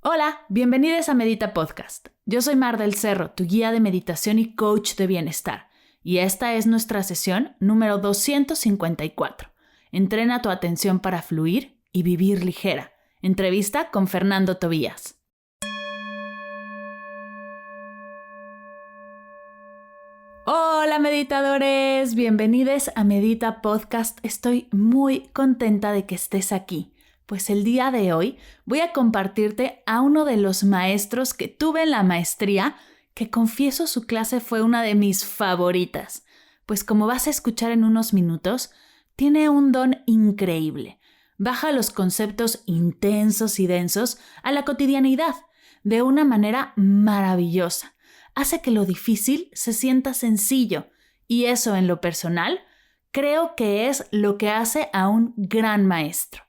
Hola, bienvenidos a Medita Podcast. Yo soy Mar del Cerro, tu guía de meditación y coach de bienestar. Y esta es nuestra sesión número 254. Entrena tu atención para fluir y vivir ligera. Entrevista con Fernando Tobías. Hola meditadores, bienvenidos a Medita Podcast. Estoy muy contenta de que estés aquí. Pues el día de hoy voy a compartirte a uno de los maestros que tuve en la maestría, que confieso su clase fue una de mis favoritas. Pues como vas a escuchar en unos minutos, tiene un don increíble. Baja los conceptos intensos y densos a la cotidianidad de una manera maravillosa. Hace que lo difícil se sienta sencillo y eso en lo personal creo que es lo que hace a un gran maestro.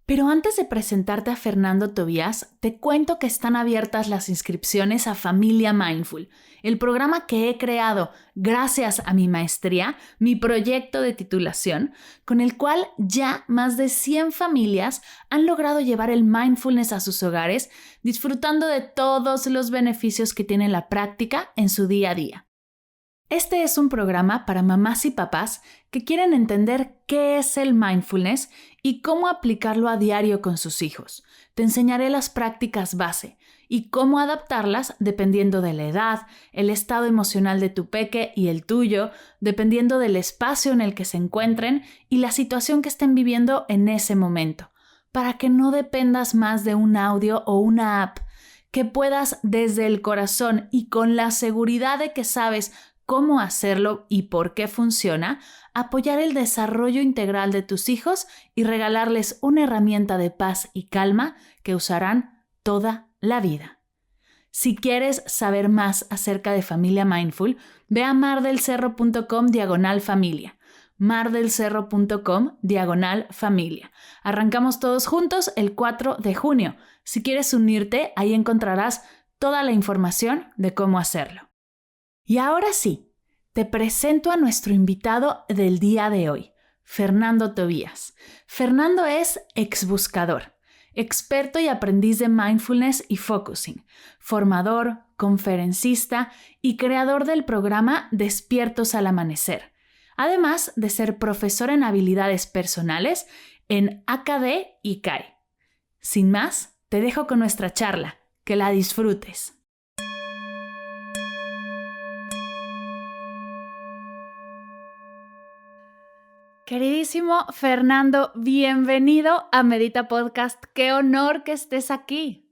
Pero antes de presentarte a Fernando Tobías, te cuento que están abiertas las inscripciones a Familia Mindful, el programa que he creado gracias a mi maestría, mi proyecto de titulación, con el cual ya más de 100 familias han logrado llevar el mindfulness a sus hogares, disfrutando de todos los beneficios que tiene la práctica en su día a día. Este es un programa para mamás y papás que quieren entender qué es el mindfulness y cómo aplicarlo a diario con sus hijos. Te enseñaré las prácticas base y cómo adaptarlas dependiendo de la edad, el estado emocional de tu peque y el tuyo, dependiendo del espacio en el que se encuentren y la situación que estén viviendo en ese momento, para que no dependas más de un audio o una app, que puedas desde el corazón y con la seguridad de que sabes cómo hacerlo y por qué funciona, apoyar el desarrollo integral de tus hijos y regalarles una herramienta de paz y calma que usarán toda la vida. Si quieres saber más acerca de Familia Mindful, ve a mardelcerro.com/familia. mardelcerro.com/familia. Arrancamos todos juntos el 4 de junio. Si quieres unirte, ahí encontrarás toda la información de cómo hacerlo. Y ahora sí, te presento a nuestro invitado del día de hoy, Fernando Tobías. Fernando es exbuscador, experto y aprendiz de mindfulness y focusing, formador, conferencista y creador del programa Despiertos al Amanecer, además de ser profesor en habilidades personales en AKD y CAI. Sin más, te dejo con nuestra charla. Que la disfrutes. Queridísimo Fernando, bienvenido a Medita Podcast. ¡Qué honor que estés aquí!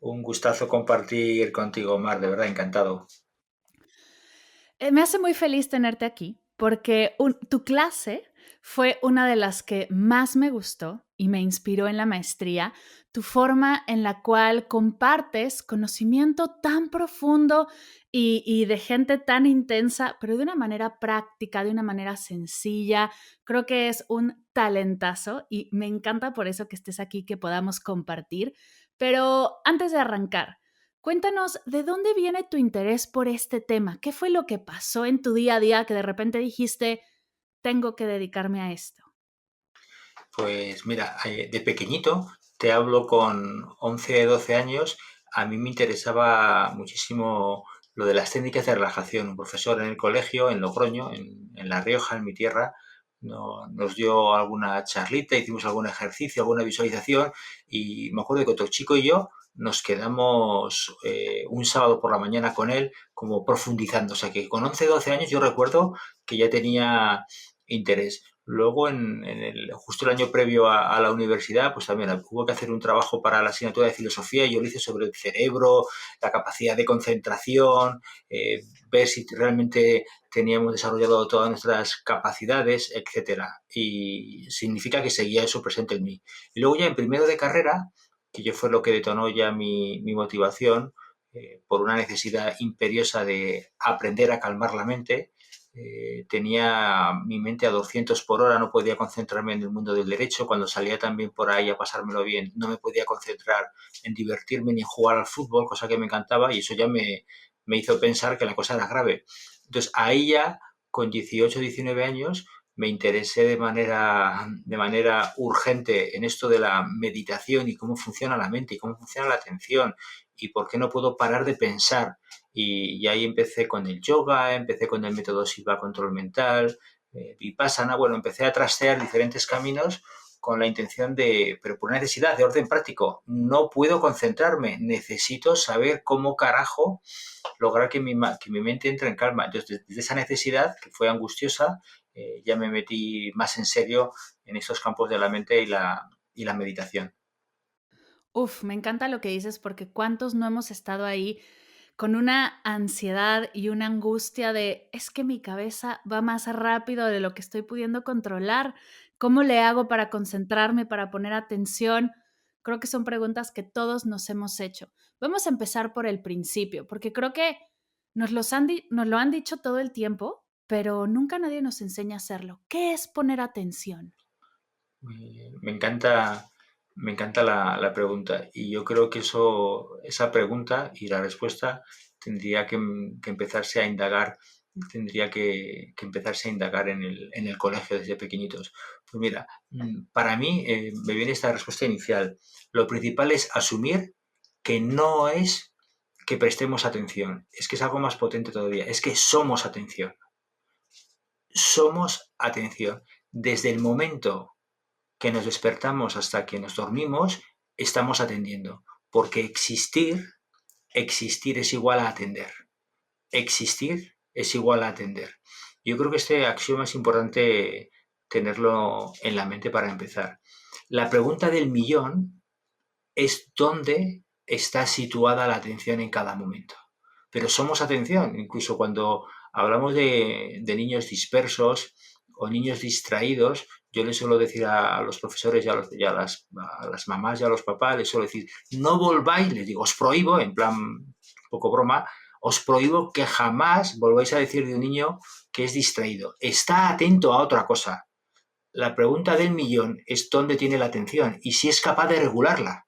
Un gustazo compartir contigo, Mar, de verdad, encantado. Me hace muy feliz tenerte aquí porque tu clase fue una de las que más me gustó y me inspiró en la maestría, tu forma en la cual compartes conocimiento tan profundo y de gente tan intensa, pero de una manera práctica, de una manera sencilla. Creo que es un talentazo y me encanta por eso que estés aquí, que podamos compartir. Pero antes de arrancar, cuéntanos, ¿de dónde viene tu interés por este tema? ¿Qué fue lo que pasó en tu día a día que de repente dijiste, tengo que dedicarme a esto? Pues mira, de pequeñito, te hablo con 11, 12 años, a mí me interesaba muchísimo lo de las técnicas de relajación. Un profesor en el colegio, en Logroño, en La Rioja, en mi tierra, nos dio alguna charlita, hicimos algún ejercicio, alguna visualización y me acuerdo que otro chico y yo nos quedamos un sábado por la mañana con él como profundizando. O sea que con 11, 12 años yo recuerdo que ya tenía interés. Luego, justo el año previo a la universidad, pues también hubo que hacer un trabajo para la asignatura de filosofía y yo lo hice sobre el cerebro, la capacidad de concentración, ver si realmente teníamos desarrollado todas nuestras capacidades, etcétera. Y significa que seguía eso presente en mí. Y luego ya en primero de carrera, que yo fue lo que detonó ya mi motivación, por una necesidad imperiosa de aprender a calmar la mente, tenía mi mente a 200 por hora, no podía concentrarme en el mundo del derecho, cuando salía también por ahí a pasármelo bien, no me podía concentrar en divertirme ni en jugar al fútbol, cosa que me encantaba, y eso ya me hizo pensar que la cosa era grave. Entonces ahí ya, con 18, 19 años, me interesé de manera urgente en esto de la meditación y cómo funciona la mente y cómo funciona la atención y por qué no puedo parar de pensar. Y ahí empecé con el yoga, empecé con el método Shiva Control Mental, Vipassana, bueno, empecé a trastear diferentes caminos con la intención de, pero por una necesidad de orden práctico, no puedo concentrarme, necesito saber cómo carajo lograr que mi mente entre en calma. Entonces, desde esa necesidad, que fue angustiosa, ya me metí más en serio en estos campos de la mente y la meditación. Uf, me encanta lo que dices porque cuántos no hemos estado ahí con una ansiedad y una angustia de, es que mi cabeza va más rápido de lo que estoy pudiendo controlar. ¿Cómo le hago para concentrarme, para poner atención? Creo que son preguntas que todos nos hemos hecho. Vamos a empezar por el principio, porque creo que nos lo han dicho todo el tiempo, pero nunca nadie nos enseña a hacerlo. ¿Qué es poner atención? Me encanta, me encanta la pregunta y yo creo que esa pregunta y la respuesta tendría que empezarse a indagar, tendría que empezarse a indagar en el colegio desde pequeñitos. Pues mira, para mí me viene esta respuesta inicial. Lo principal es asumir que no es que prestemos atención, es que es algo más potente todavía, es que somos atención. Somos atención. Desde el momento que nos despertamos hasta que nos dormimos, estamos atendiendo. Porque existir es igual a atender. Existir es igual a atender. Yo creo que este axioma es importante tenerlo en la mente para empezar. La pregunta del millón es dónde está situada la atención en cada momento. Pero somos atención, incluso cuando hablamos de niños dispersos o niños distraídos, yo les suelo decir a los profesores a las mamás y a los papás, les suelo decir, no volváis, les digo, os prohíbo, en plan un poco broma, os prohíbo que jamás volváis a decir de un niño que es distraído. Está atento a otra cosa. La pregunta del millón es dónde tiene la atención y si es capaz de regularla.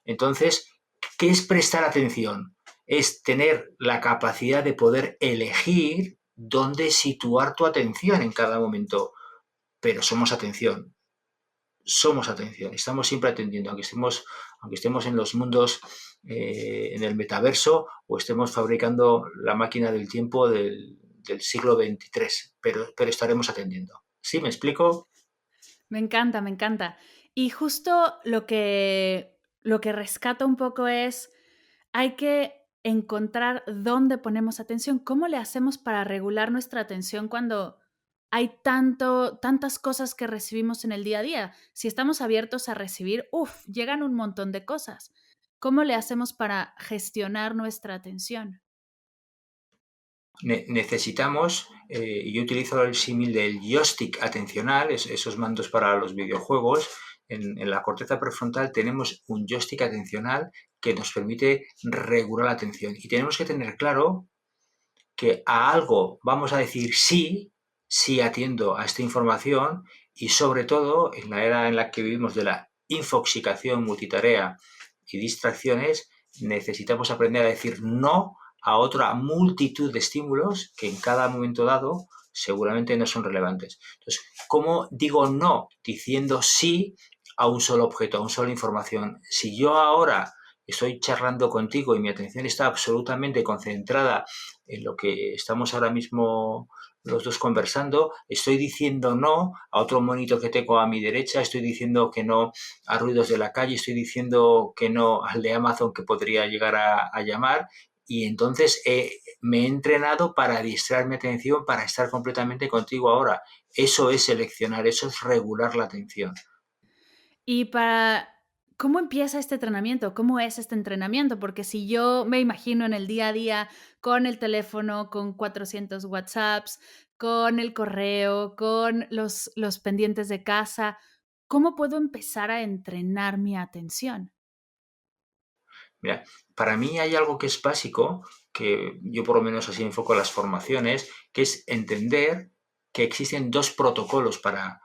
Entonces, ¿qué es prestar atención? Es tener la capacidad de poder elegir dónde situar tu atención en cada momento. Pero somos atención, estamos siempre atendiendo, aunque estemos en los mundos, en el metaverso, o estemos fabricando la máquina del tiempo del siglo XXIII, pero estaremos atendiendo. ¿Sí me explico? Me encanta, me encanta. Y justo lo que rescata un poco es, hay que encontrar dónde ponemos atención. ¿Cómo le hacemos para regular nuestra atención cuando hay tantas cosas que recibimos en el día a día? Si estamos abiertos a recibir, llegan un montón de cosas. ¿Cómo le hacemos para gestionar nuestra atención? Necesitamos, y yo utilizo el símil del joystick atencional, esos mandos para los videojuegos. En la corteza prefrontal tenemos un joystick atencional que nos permite regular la atención. Y tenemos que tener claro que a algo vamos a decir sí, sí atiendo a esta información y sobre todo en la era en la que vivimos de la infoxicación multitarea y distracciones, necesitamos aprender a decir no a otra multitud de estímulos que en cada momento dado seguramente no son relevantes. Entonces, ¿cómo digo no diciendo sí a un solo objeto, a una sola información? Si yo ahora estoy charlando contigo y mi atención está absolutamente concentrada en lo que estamos ahora mismo los dos conversando, estoy diciendo no a otro monito que tengo a mi derecha, estoy diciendo que no a ruidos de la calle, estoy diciendo que no al de Amazon que podría llegar a llamar y entonces me he entrenado para distraer mi atención, para estar completamente contigo ahora. Eso es seleccionar, eso es regular la atención. Y para, ¿cómo empieza este entrenamiento? ¿Cómo es este entrenamiento? Porque si yo me imagino en el día a día con el teléfono, con 400 WhatsApps, con el correo, con los pendientes de casa, ¿cómo puedo empezar a entrenar mi atención? Mira, para mí hay algo que es básico, que yo por lo menos así enfoco las formaciones, que es entender que existen dos protocolos para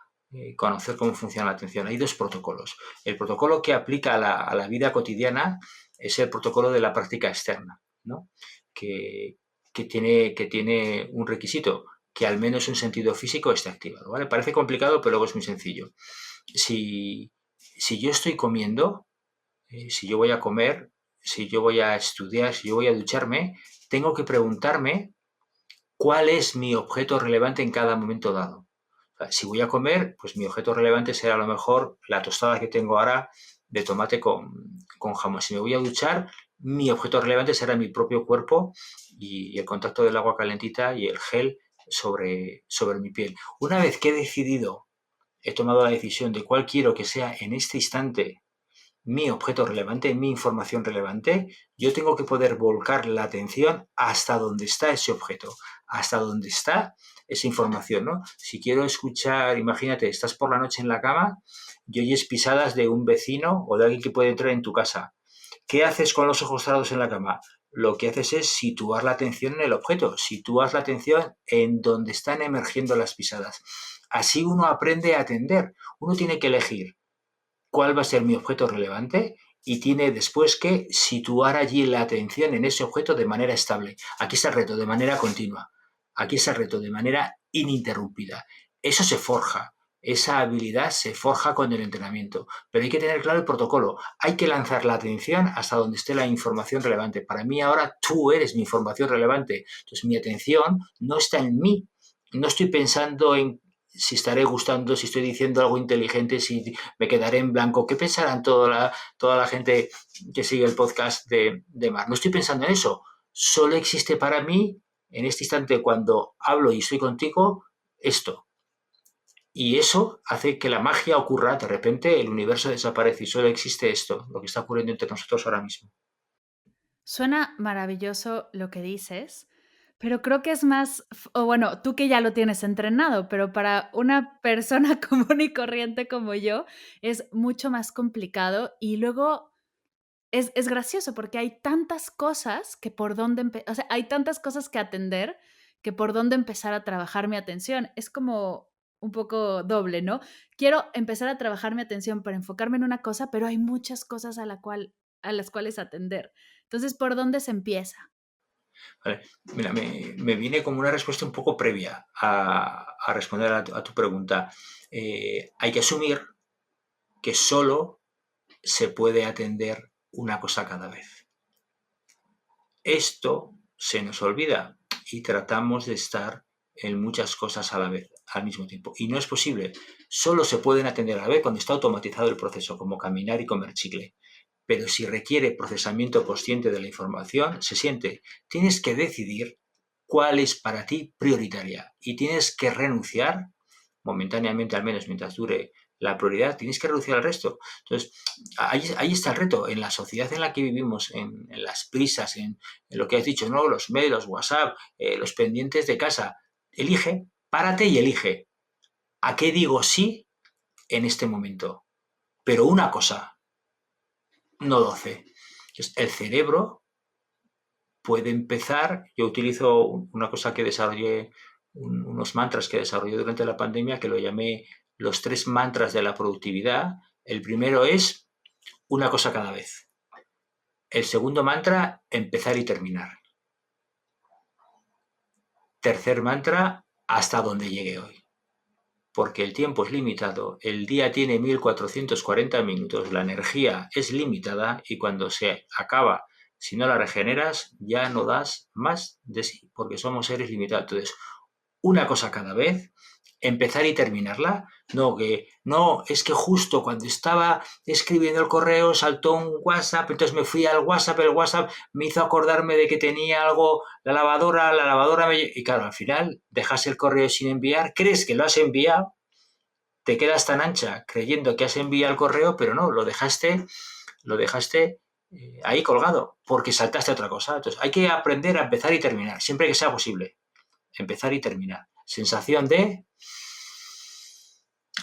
conocer cómo funciona la atención. Hay dos protocolos. El protocolo que aplica a la vida cotidiana es el protocolo de la práctica externa, ¿no? Que tiene un requisito, que al menos un sentido físico esté activado, ¿vale? Parece complicado, pero luego es muy sencillo. Si yo estoy comiendo, si yo voy a comer, si yo voy a estudiar, si yo voy a ducharme, tengo que preguntarme cuál es mi objeto relevante en cada momento dado. O sea, si voy a comer, pues mi objeto relevante será a lo mejor la tostada que tengo ahora de tomate con jamón. Si me voy a duchar, mi objeto relevante será mi propio cuerpo y el contacto del agua calentita y el gel sobre mi piel. Una vez que he tomado la decisión de cuál quiero que sea en este instante mi objeto relevante, mi información relevante, yo tengo que poder volcar la atención hasta donde está ese objeto, hasta donde está esa información, ¿no? Si quiero escuchar, imagínate, estás por la noche en la cama y oyes pisadas de un vecino o de alguien que puede entrar en tu casa. ¿Qué haces con los ojos cerrados en la cama? Lo que haces es situar la atención en el objeto, sitúas la atención en donde están emergiendo las pisadas. Así uno aprende a atender. Uno tiene que elegir cuál va a ser mi objeto relevante y tiene después que situar allí la atención en ese objeto de manera estable. Aquí está el reto, de manera continua. Aquí está el reto, de manera ininterrumpida. Eso se forja. Esa habilidad se forja con el entrenamiento, pero hay que tener claro el protocolo. Hay que lanzar la atención hasta donde esté la información relevante. Para mí ahora tú eres mi información relevante. Entonces mi atención no está en mí. No estoy pensando en si estaré gustando, si estoy diciendo algo inteligente, si me quedaré en blanco. ¿Qué pensarán toda la gente que sigue el podcast de Mar? No estoy pensando en eso. Solo existe para mí, en este instante, cuando hablo y estoy contigo, esto. Y eso hace que la magia ocurra. De repente el universo desaparece y solo existe esto, lo que está ocurriendo entre nosotros ahora mismo. Suena maravilloso lo que dices, pero creo que es más, o bueno, tú que ya lo tienes entrenado, pero para una persona común y corriente como yo es mucho más complicado y luego es gracioso porque hay tantas cosas que por dónde, o sea, hay tantas cosas que atender que por dónde empezar a trabajar mi atención. Es como un poco doble, ¿no? Quiero empezar a trabajar mi atención para enfocarme en una cosa, pero hay muchas cosas a las cuales atender. Entonces, ¿por dónde se empieza? Vale. Mira, me viene como una respuesta un poco previa a responder a tu pregunta. Hay que asumir que solo se puede atender una cosa cada vez. Esto se nos olvida y tratamos de estar en muchas cosas a la vez, al mismo tiempo. Y no es posible. Solo se pueden atender a la vez cuando está automatizado el proceso, como caminar y comer chicle. Pero si requiere procesamiento consciente de la información, se siente. Tienes que decidir cuál es para ti prioritaria y tienes que renunciar, momentáneamente al menos mientras dure la prioridad, tienes que reducir al resto. Entonces, ahí está el reto, en la sociedad en la que vivimos, en las prisas, en lo que has dicho, ¿no? Los mails, los WhatsApp, los pendientes de casa. Elige, párate y elige. ¿A qué digo sí en este momento? Pero una cosa, no 12. Entonces, el cerebro puede empezar, yo utilizo una cosa que desarrollé, unos mantras que desarrollé durante la pandemia, que lo llamé los 3 mantras de la productividad. El primero es una cosa cada vez. El segundo mantra, empezar y terminar. Tercer mantra, hasta donde llegue hoy. Porque el tiempo es limitado, el día tiene 1440 minutos, la energía es limitada y cuando se acaba, si no la regeneras, ya no das más de sí, porque somos seres limitados. Entonces, una cosa cada vez, empezar y terminarla. No, es que justo cuando estaba escribiendo el correo saltó un WhatsApp, entonces me fui al WhatsApp, el WhatsApp me hizo acordarme de que tenía algo, la lavadora me... Y claro, al final dejas el correo sin enviar, crees que lo has enviado, te quedas tan ancha creyendo que has enviado el correo, pero no, lo dejaste ahí colgado, porque saltaste a otra cosa. Entonces hay que aprender a empezar y terminar, siempre que sea posible. Empezar y terminar. Sensación de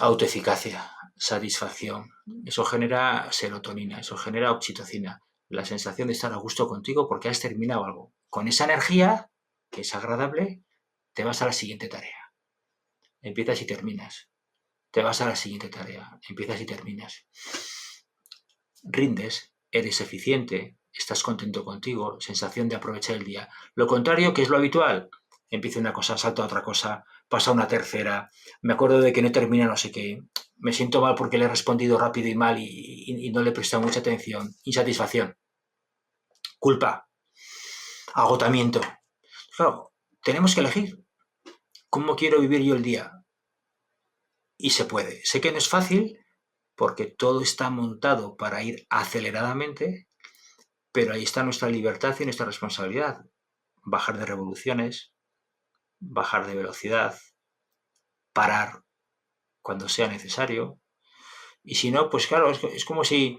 autoeficacia, satisfacción. Eso genera serotonina, eso genera oxitocina. La sensación de estar a gusto contigo porque has terminado algo. Con esa energía, que es agradable, te vas a la siguiente tarea. Empiezas y terminas. Te vas a la siguiente tarea. Empiezas y terminas. Rindes, eres eficiente, estás contento contigo, sensación de aprovechar el día. Lo contrario, que es lo habitual, empiezo una cosa, salto a otra cosa, pasa a una tercera, me acuerdo de que no termina no sé qué, me siento mal porque le he respondido rápido y mal y no le he prestado mucha atención, insatisfacción, culpa, agotamiento. Claro, tenemos que elegir cómo quiero vivir yo el día y se puede. Sé que no es fácil porque todo está montado para ir aceleradamente, pero ahí está nuestra libertad y nuestra responsabilidad. Bajar de revoluciones, bajar de velocidad, parar cuando sea necesario. Y si no, pues claro, es como si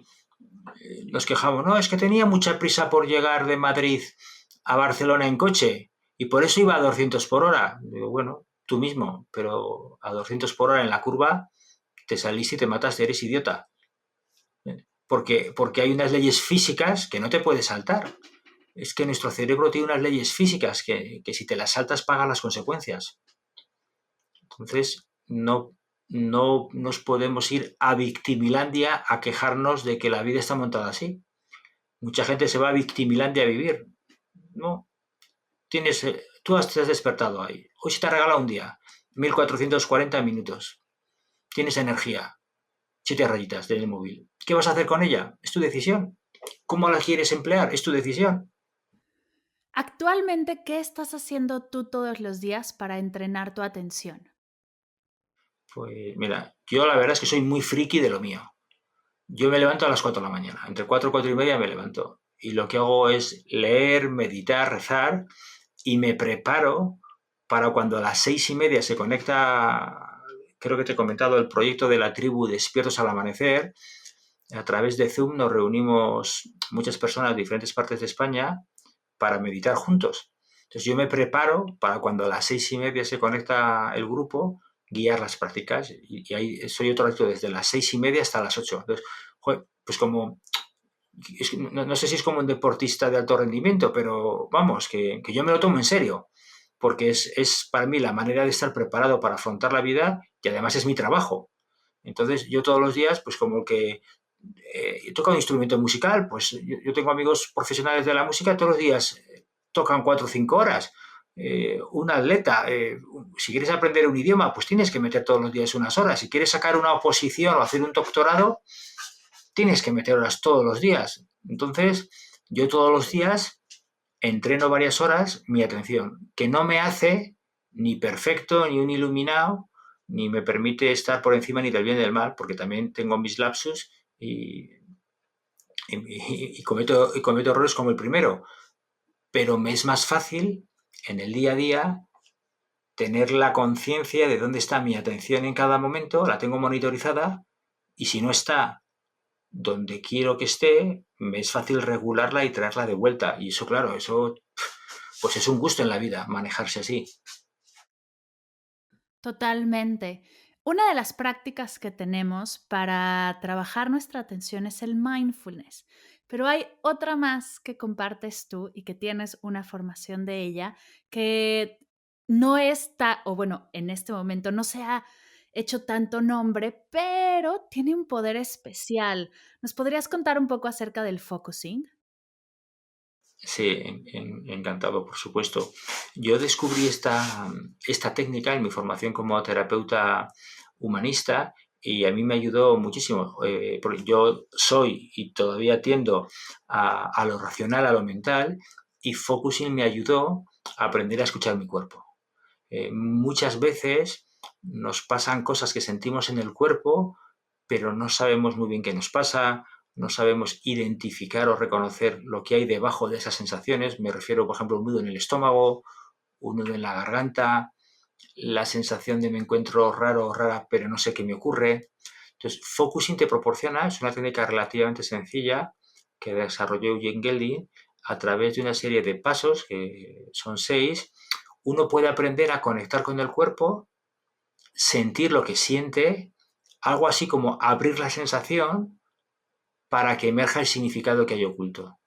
nos quejamos, no, es que tenía mucha prisa por llegar de Madrid a Barcelona en coche y por eso iba a 200 por hora. Digo, bueno, tú mismo, pero a 200 por hora en la curva te saliste y te mataste, eres idiota. Porque hay unas leyes físicas que no te puedes saltar. Es que nuestro cerebro tiene unas leyes físicas que si te las saltas pagas las consecuencias. Entonces, no nos podemos ir a Victimilandia a quejarnos de que la vida está montada así. Mucha gente se va a Victimilandia a vivir. No, tú te has despertado ahí. Hoy se te ha regalado un día, 1440 minutos. Tienes energía, 7 rayitas del móvil. ¿Qué vas a hacer con ella? Es tu decisión. ¿Cómo la quieres emplear? Es tu decisión. Actualmente, ¿qué estás haciendo tú todos los días para entrenar tu atención? Pues mira, yo la verdad es que soy muy friki de lo mío. Yo me levanto a las 4 de la mañana. Entre 4 y 4 y media me levanto. Y lo que hago es leer, meditar, rezar y me preparo para cuando a las 6:30 se conecta, creo que te he comentado, el proyecto de la tribu Despiertos al Amanecer. A través de Zoom nos reunimos muchas personas de diferentes partes de España para meditar juntos. Entonces yo me preparo para cuando a las 6:30 se conecta el grupo, guiar las prácticas y ahí soy otro acto desde las 6:30 hasta las 8. Entonces, pues como, no sé si es como un deportista de alto rendimiento, pero vamos, que yo me lo tomo en serio, porque es para mí la manera de estar preparado para afrontar la vida y además es mi trabajo. Entonces yo todos los días, pues como que toca un instrumento musical, pues yo tengo amigos profesionales de la música, todos los días tocan 4 o 5 horas. Un atleta, si quieres aprender un idioma, pues tienes que meter todos los días unas horas. Si quieres sacar una oposición o hacer un doctorado, tienes que meter horas todos los días. Entonces, yo todos los días entreno varias horas mi atención, que no me hace ni perfecto, ni un iluminado, ni me permite estar por encima ni del bien ni del mal, porque también tengo mis lapsus y cometo errores como el primero. Pero me es más fácil en el día a día tener la conciencia de dónde está mi atención en cada momento, la tengo monitorizada y si no está donde quiero que esté, me es fácil regularla y traerla de vuelta. Y eso, claro, eso pues es un gusto en la vida, manejarse así. Totalmente. Una de las prácticas que tenemos para trabajar nuestra atención es el mindfulness, pero hay otra más que compartes tú y que tienes una formación de ella que no está, o bueno, en este momento no se ha hecho tanto nombre, pero tiene un poder especial. ¿Nos podrías contar un poco acerca del focusing? Sí, encantado, por supuesto. Yo descubrí esta técnica en mi formación como terapeuta humanista y a mí me ayudó muchísimo, porque yo soy y todavía tiendo a lo racional, a lo mental, y focusing me ayudó a aprender a escuchar mi cuerpo. Muchas veces nos pasan cosas que sentimos en el cuerpo, pero no sabemos muy bien qué nos pasa, no sabemos identificar o reconocer lo que hay debajo de esas sensaciones. Me refiero, por ejemplo, a un nudo en el estómago, un nudo en la garganta, la sensación de me encuentro raro o rara, pero no sé qué me ocurre. Entonces, focusing te proporciona, es una técnica relativamente sencilla que desarrolló Eugene Gelding a través de una serie de pasos, que son 6. Uno puede aprender a conectar con el cuerpo, sentir lo que siente, algo así como abrir la sensación para que emerja el significado que hay oculto.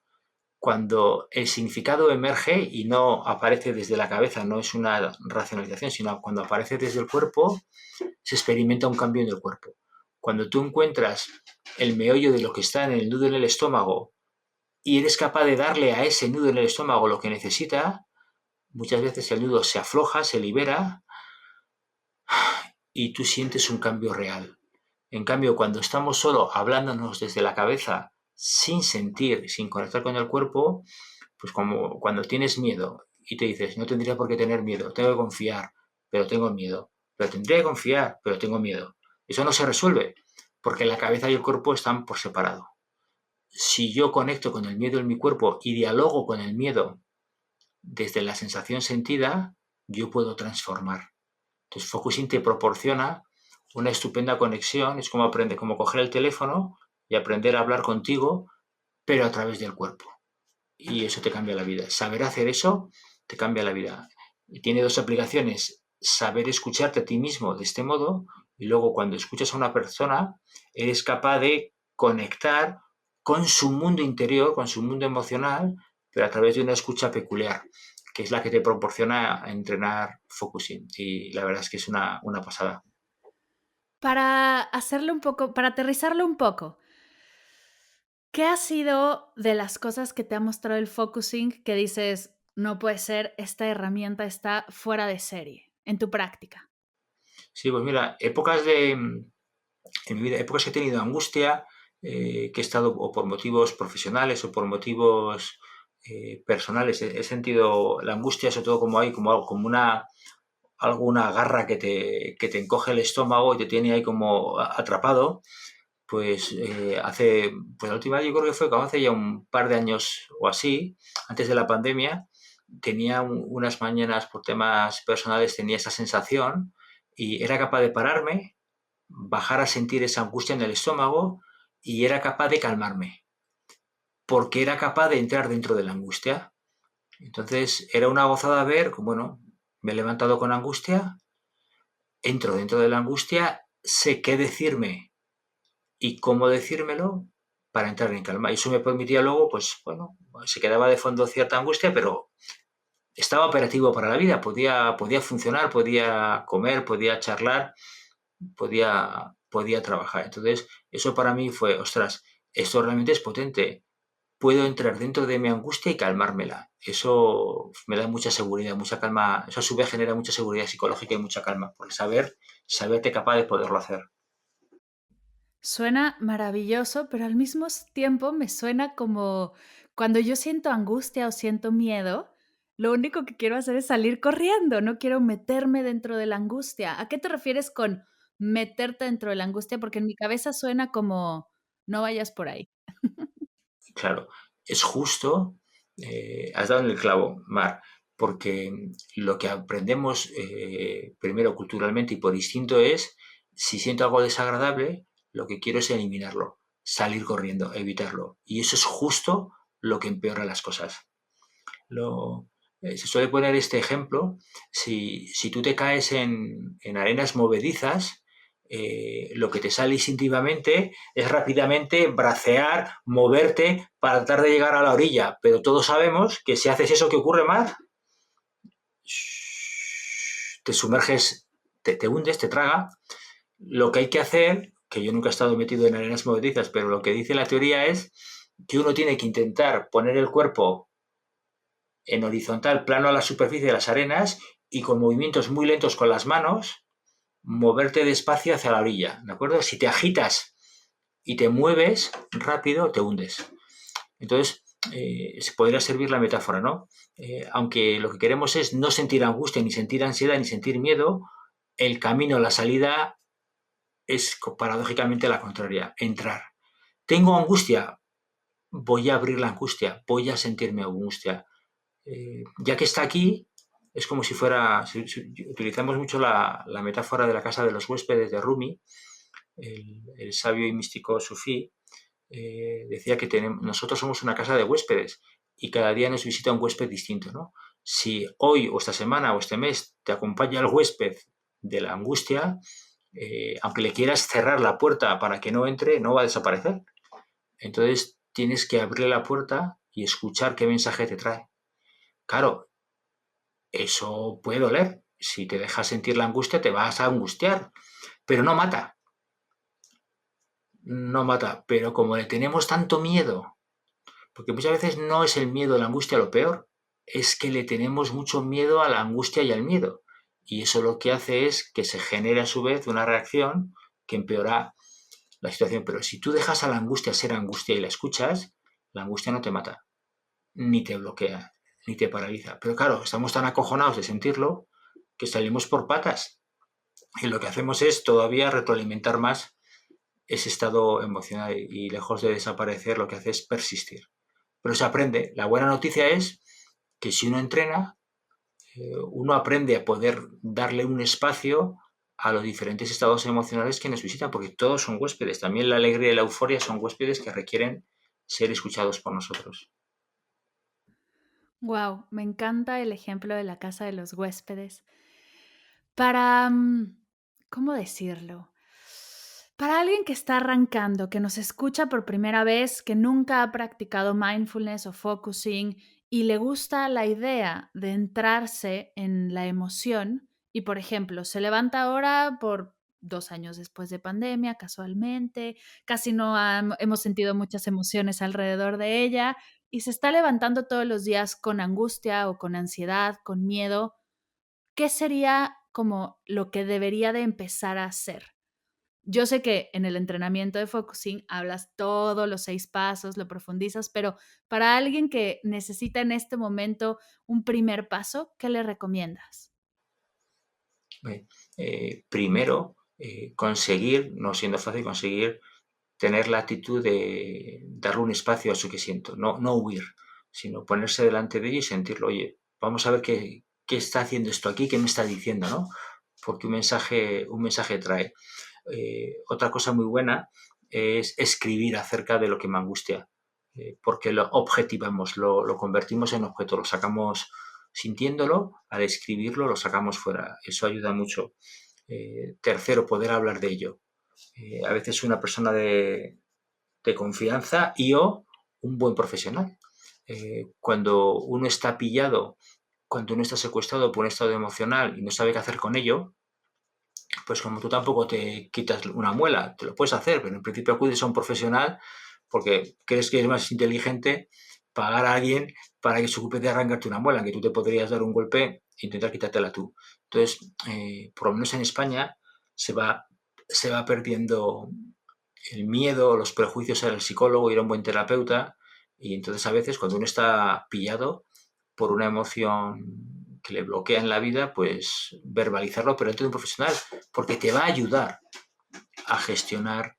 Cuando el significado emerge y no aparece desde la cabeza, no es una racionalización, sino cuando aparece desde el cuerpo, se experimenta un cambio en el cuerpo. Cuando tú encuentras el meollo de lo que está en el nudo en el estómago y eres capaz de darle a ese nudo en el estómago lo que necesita, muchas veces el nudo se afloja, se libera y tú sientes un cambio real. En cambio, cuando estamos solo hablándonos desde la cabeza, sin sentir, sin conectar con el cuerpo, pues como cuando tienes miedo y te dices, no tendría por qué tener miedo, tengo que confiar, pero tengo miedo, pero tendría que confiar, pero tengo miedo. Eso no se resuelve, porque la cabeza y el cuerpo están por separado. Si yo conecto con el miedo en mi cuerpo y dialogo con el miedo desde la sensación sentida, yo puedo transformar. Entonces, Focusing te proporciona una estupenda conexión, es como aprender, como coger el teléfono y aprender a hablar contigo, pero a través del cuerpo. Y eso te cambia la vida. Saber hacer eso te cambia la vida. Y tiene dos aplicaciones. Saber escucharte a ti mismo de este modo y luego cuando escuchas a una persona eres capaz de conectar con su mundo interior, con su mundo emocional, pero a través de una escucha peculiar, que es la que te proporciona entrenar Focusing. Y la verdad es que es una pasada. Para hacerlo un poco, para aterrizarlo un poco, ¿qué ha sido de las cosas que te ha mostrado el focusing que dices, no puede ser, esta herramienta está fuera de serie en tu práctica? Sí, pues mira, en mi vida, épocas que he tenido angustia, que he estado o por motivos profesionales o por motivos personales, he sentido la angustia, sobre todo como hay como alguna garra que te encoge el estómago y te tiene ahí como atrapado. Pues pues la última vez yo creo que fue como hace ya un par de años o así, antes de la pandemia, tenía unas mañanas por temas personales, tenía esa sensación y era capaz de pararme, bajar a sentir esa angustia en el estómago y era capaz de calmarme, porque era capaz de entrar dentro de la angustia. Entonces era una gozada ver, bueno, me he levantado con angustia, entro dentro de la angustia, sé qué decirme y cómo decírmelo para entrar en calma. Y eso me permitía luego, pues bueno, se quedaba de fondo cierta angustia, pero estaba operativo para la vida, podía funcionar, podía comer, podía charlar, podía trabajar. Entonces, eso para mí fue, ostras, esto realmente es potente. Puedo entrar dentro de mi angustia y calmármela. Eso me da mucha seguridad, mucha calma. Eso a su vez genera mucha seguridad psicológica y mucha calma, por saberte capaz de poderlo hacer. Suena maravilloso, pero al mismo tiempo me suena como cuando yo siento angustia o siento miedo, lo único que quiero hacer es salir corriendo, no quiero meterme dentro de la angustia. ¿A qué te refieres con meterte dentro de la angustia? Porque en mi cabeza suena como no vayas por ahí. Claro, es justo, has dado en el clavo, Mar, porque lo que aprendemos primero culturalmente y por instinto es, si siento algo desagradable, lo que quiero es eliminarlo, salir corriendo, evitarlo. Y eso es justo lo que empeora las cosas. Se suele poner este ejemplo, si tú te caes en arenas movedizas, lo que te sale instintivamente es rápidamente bracear, moverte para tratar de llegar a la orilla. Pero todos sabemos que si haces eso, ¿qué ocurre más? Te sumerges, te hundes, te traga. Lo que hay que hacer, que yo nunca he estado metido en arenas movedizas, pero lo que dice la teoría es que uno tiene que intentar poner el cuerpo en horizontal, plano a la superficie de las arenas y con movimientos muy lentos con las manos, moverte despacio hacia la orilla, ¿de acuerdo? Si te agitas y te mueves rápido, te hundes. Entonces, se podría servir la metáfora, ¿no? Aunque lo que queremos es no sentir angustia, ni sentir ansiedad, ni sentir miedo, el camino, la salida es paradójicamente la contraria, entrar. Tengo angustia, voy a abrir la angustia, voy a sentirme angustia. Ya que está aquí, es como si fuera, si utilizamos mucho la metáfora de la casa de los huéspedes de Rumi, el sabio y místico sufí, decía que nosotros somos una casa de huéspedes y cada día nos visita un huésped distinto, ¿no? Si hoy o esta semana o este mes te acompaña el huésped de la angustia, aunque le quieras cerrar la puerta para que no entre, no va a desaparecer. Entonces tienes que abrirle la puerta y escuchar qué mensaje te trae. Claro, eso puede doler. Si te dejas sentir la angustia, te vas a angustiar, pero no mata. No mata, pero como le tenemos tanto miedo, porque muchas veces no es el miedo, la angustia lo peor, es que le tenemos mucho miedo a la angustia y al miedo. Y eso lo que hace es que se genere a su vez una reacción que empeora la situación. Pero si tú dejas a la angustia ser angustia y la escuchas, la angustia no te mata, ni te bloquea, ni te paraliza. Pero claro, estamos tan acojonados de sentirlo que salimos por patas. Y lo que hacemos es todavía retroalimentar más ese estado emocional y lejos de desaparecer lo que hace es persistir. Pero se aprende. La buena noticia es que si uno entrena, uno aprende a poder darle un espacio a los diferentes estados emocionales que nos visitan, porque todos son huéspedes. También la alegría y la euforia son huéspedes que requieren ser escuchados por nosotros. Wow, me encanta el ejemplo de la casa de los huéspedes. Para, ¿cómo decirlo? Para alguien que está arrancando, que nos escucha por primera vez, que nunca ha practicado mindfulness o focusing y le gusta la idea de entrarse en la emoción y, por ejemplo, se levanta ahora por 2 años después de pandemia, casualmente, casi no hemos sentido muchas emociones alrededor de ella y se está levantando todos los días con angustia o con ansiedad, con miedo. ¿Qué sería como lo que debería de empezar a hacer? Yo sé que en el entrenamiento de focusing hablas todos los 6 pasos, lo profundizas, pero para alguien que necesita en este momento un primer paso, ¿qué le recomiendas? Primero, conseguir, no siendo fácil, conseguir tener la actitud de darle un espacio a eso que siento, no huir, sino ponerse delante de ello y sentirlo. Oye, vamos a ver qué está haciendo esto aquí, qué me está diciendo, ¿no? Porque un mensaje trae. Otra cosa muy buena es escribir acerca de lo que me angustia, porque lo objetivamos, lo convertimos en objeto, lo sacamos sintiéndolo, al escribirlo lo sacamos fuera. Eso ayuda mucho. Tercero, poder hablar de ello. A veces una persona de confianza y o un buen profesional. Cuando uno está pillado, cuando uno está secuestrado por un estado emocional y no sabe qué hacer con ello, pues como tú tampoco te quitas una muela, te lo puedes hacer, pero en principio acudes a un profesional porque crees que es más inteligente pagar a alguien para que se ocupe de arrancarte una muela, que tú te podrías dar un golpe e intentar quitártela tú. Entonces, por lo menos en España se va perdiendo el miedo, los prejuicios al psicólogo, ir a un buen terapeuta, y entonces a veces cuando uno está pillado por una emoción que le bloquea en la vida, pues verbalizarlo, pero dentro de un profesional, porque te va a ayudar a gestionar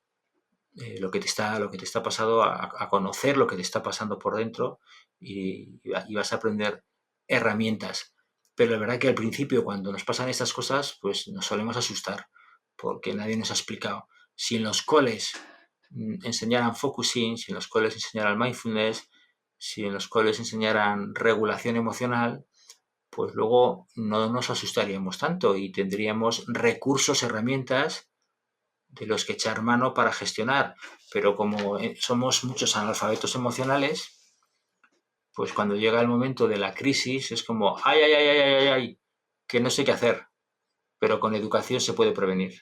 lo que te está pasando, a conocer lo que te está pasando por dentro y vas a aprender herramientas. Pero la verdad que al principio, cuando nos pasan estas cosas, pues nos solemos asustar, porque nadie nos ha explicado. Si en los coles enseñaran focusing, si en los coles enseñaran mindfulness, si en los coles enseñaran regulación emocional, pues luego no nos asustaríamos tanto y tendríamos recursos, herramientas de los que echar mano para gestionar. Pero como somos muchos analfabetos emocionales, pues cuando llega el momento de la crisis es como, ay, ay, ay, ay, ay, ay, ay, que no sé qué hacer, pero con educación se puede prevenir.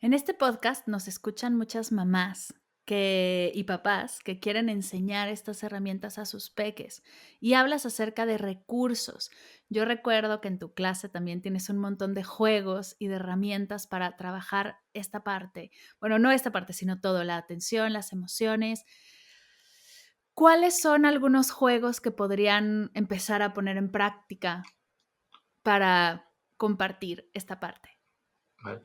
En este podcast nos escuchan muchas mamás y papás que quieren enseñar estas herramientas a sus peques y hablas acerca de recursos. Yo recuerdo que en tu clase también tienes un montón de juegos y de herramientas para trabajar esta parte. Bueno, no esta parte, sino todo, la atención, las emociones. ¿Cuáles son algunos juegos que podrían empezar a poner en práctica para compartir esta parte? ¿Vale?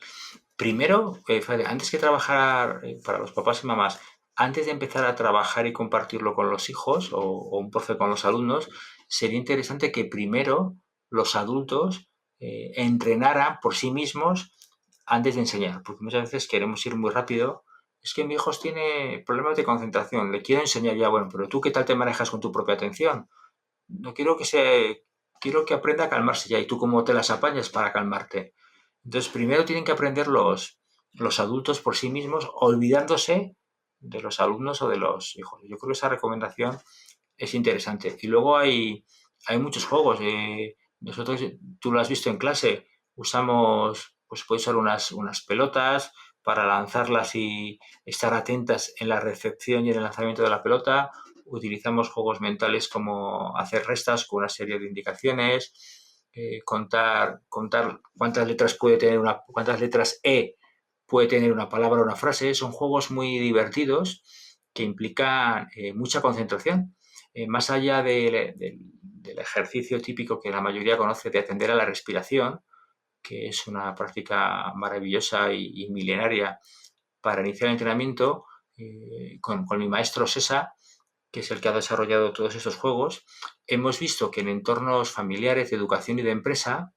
Primero, antes que trabajar para los papás y mamás, antes de empezar a trabajar y compartirlo con los hijos o un profe con los alumnos, sería interesante que primero los adultos entrenaran por sí mismos antes de enseñar, porque muchas veces queremos ir muy rápido. Es que mi hijo tiene problemas de concentración, le quiero enseñar ya, bueno, pero tú qué tal te manejas con tu propia atención. No quiero quiero que aprenda a calmarse ya, y tú cómo te las apañas para calmarte. Entonces, primero tienen que aprender los adultos por sí mismos, olvidándose de los alumnos o de los hijos. Yo creo que esa recomendación es interesante. Y luego hay muchos juegos. Nosotros, tú lo has visto en clase, usamos, pues puede ser unas pelotas para lanzarlas y estar atentas en la recepción y en el lanzamiento de la pelota, utilizamos juegos mentales como hacer restas con una serie de indicaciones, contar cuántas letras cuántas letras puede tener una palabra o una frase. Son juegos muy divertidos que implican mucha concentración. Más allá del ejercicio típico que la mayoría conoce de atender a la respiración, que es una práctica maravillosa y milenaria para iniciar el entrenamiento, con mi maestro Sesa, que es el que ha desarrollado todos estos juegos, hemos visto que en entornos familiares, de educación y de empresa,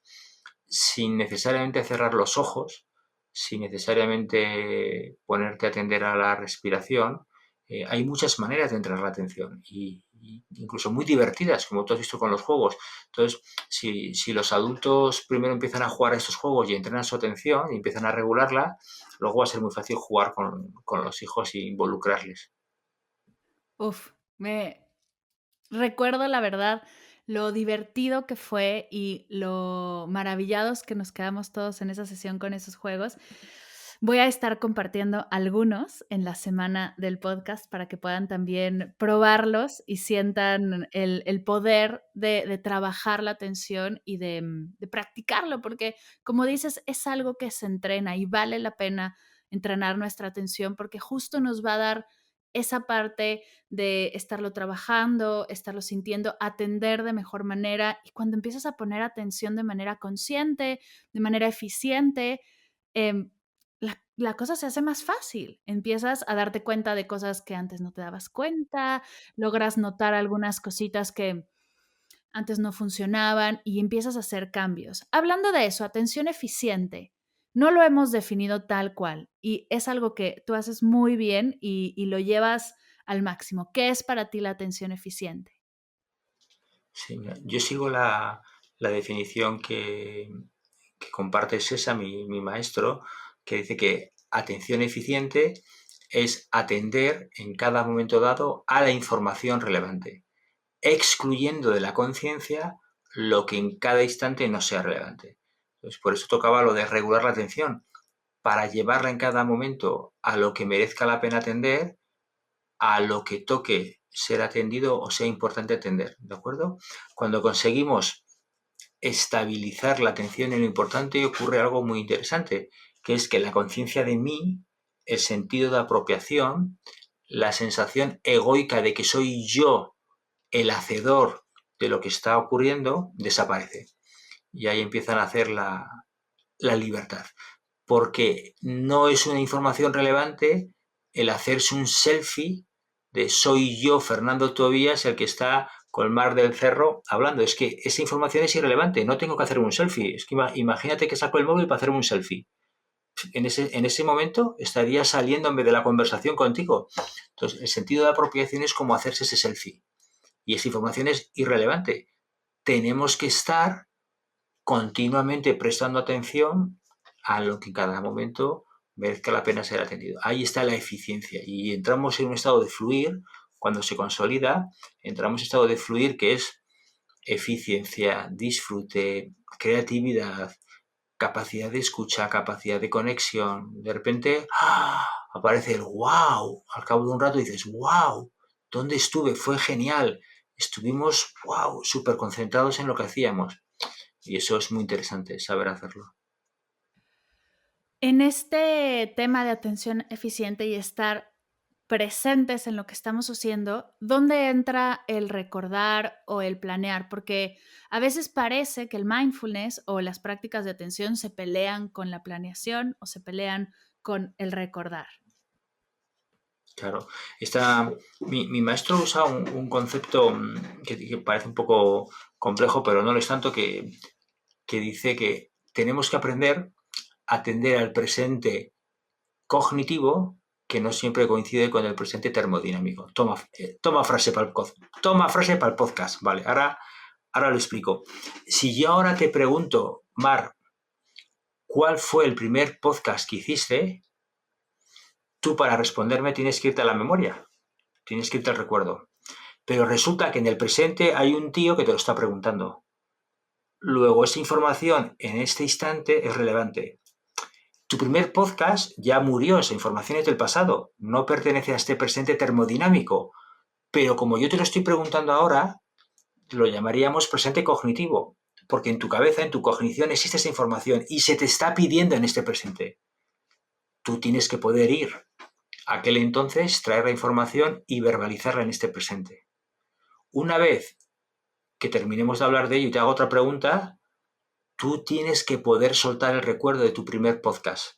sin necesariamente cerrar los ojos, sin necesariamente ponerte a atender a la respiración, hay muchas maneras de entrenar la atención y incluso muy divertidas, como tú has visto con los juegos. Entonces, si los adultos primero empiezan a jugar a estos juegos y entrenan su atención y empiezan a regularla, luego va a ser muy fácil jugar con los hijos e involucrarles. Uf, me recuerdo la verdad lo divertido que fue y lo maravillados que nos quedamos todos en esa sesión con esos juegos. Voy a estar compartiendo algunos en la semana del podcast para que puedan también probarlos y sientan el poder de trabajar la atención y de practicarlo, porque como dices, es algo que se entrena y vale la pena entrenar nuestra atención porque justo nos va a dar esa parte de estarlo trabajando, estarlo sintiendo, atender de mejor manera. Y cuando empiezas a poner atención de manera consciente, de manera eficiente, eh, la cosa se hace más fácil. Empiezas a darte cuenta de cosas que antes no te dabas cuenta, logras notar algunas cositas que antes no funcionaban y empiezas a hacer cambios. Hablando de eso, atención eficiente. No lo hemos definido tal cual y es algo que tú haces muy bien y lo llevas al máximo. ¿Qué es para ti la atención eficiente? Sí, yo sigo la definición que comparte Sesa, mi maestro, que dice que atención eficiente es atender en cada momento dado a la información relevante, excluyendo de la conciencia lo que en cada instante no sea relevante. Entonces, por eso tocaba lo de regular la atención, para llevarla en cada momento a lo que merezca la pena atender, a lo que toque ser atendido o sea importante atender, ¿de acuerdo? Cuando conseguimos estabilizar la atención en lo importante, ocurre algo muy interesante, que es que la conciencia de mí, el sentido de apropiación, la sensación egoica de que soy yo el hacedor de lo que está ocurriendo, desaparece. Y ahí empiezan a hacer la libertad. Porque no es una información relevante el hacerse un selfie de soy yo, Fernando Tobías, el que está con el Mar del Cerro hablando. Es que esa información es irrelevante, no tengo que hacerme un selfie. Es que imagínate que saco el móvil para hacerme un selfie. En ese momento estaría saliendo en vez de la conversación contigo. Entonces, el sentido de apropiación es como hacerse ese selfie. Y esa información es irrelevante. Tenemos que estar continuamente prestando atención a lo que en cada momento merezca la pena ser atendido. Ahí está la eficiencia y entramos en un estado de fluir. Cuando se consolida, entramos en un estado de fluir que es eficiencia, disfrute, creatividad, capacidad de escucha, capacidad de conexión. De repente aparece el wow. Al cabo de un rato dices, wow, ¿dónde estuve? Fue genial. Estuvimos, wow, súper concentrados en lo que hacíamos. Y eso es muy interesante, saber hacerlo. En este tema de atención eficiente y estar presentes en lo que estamos haciendo, ¿dónde entra el recordar o el planear? Porque a veces parece que el mindfulness o las prácticas de atención se pelean con la planeación o se pelean con el recordar. Claro. Mi maestro usa un concepto que parece un poco complejo, pero no lo es tanto, que dice que tenemos que aprender a atender al presente cognitivo que no siempre coincide con el presente termodinámico. Toma frase para el podcast. Vale, ahora lo explico. Si yo ahora te pregunto, Mar, ¿cuál fue el primer podcast que hiciste? Tú para responderme tienes que irte a la memoria, tienes que irte al recuerdo. Pero resulta que en el presente hay un tío que te lo está preguntando. Luego, esa información en este instante es relevante. Tu primer podcast ya murió, esa información es del pasado, no pertenece a este presente termodinámico, Pero como yo te lo estoy preguntando ahora, lo llamaríamos presente cognitivo, porque en tu cabeza, en tu cognición existe esa información y se te está pidiendo en este presente. Tú tienes que poder ir a aquel entonces, traer la información y verbalizarla en este presente. Una vez que terminemos de hablar de ello y te hago otra pregunta, tú tienes que poder soltar el recuerdo de tu primer podcast.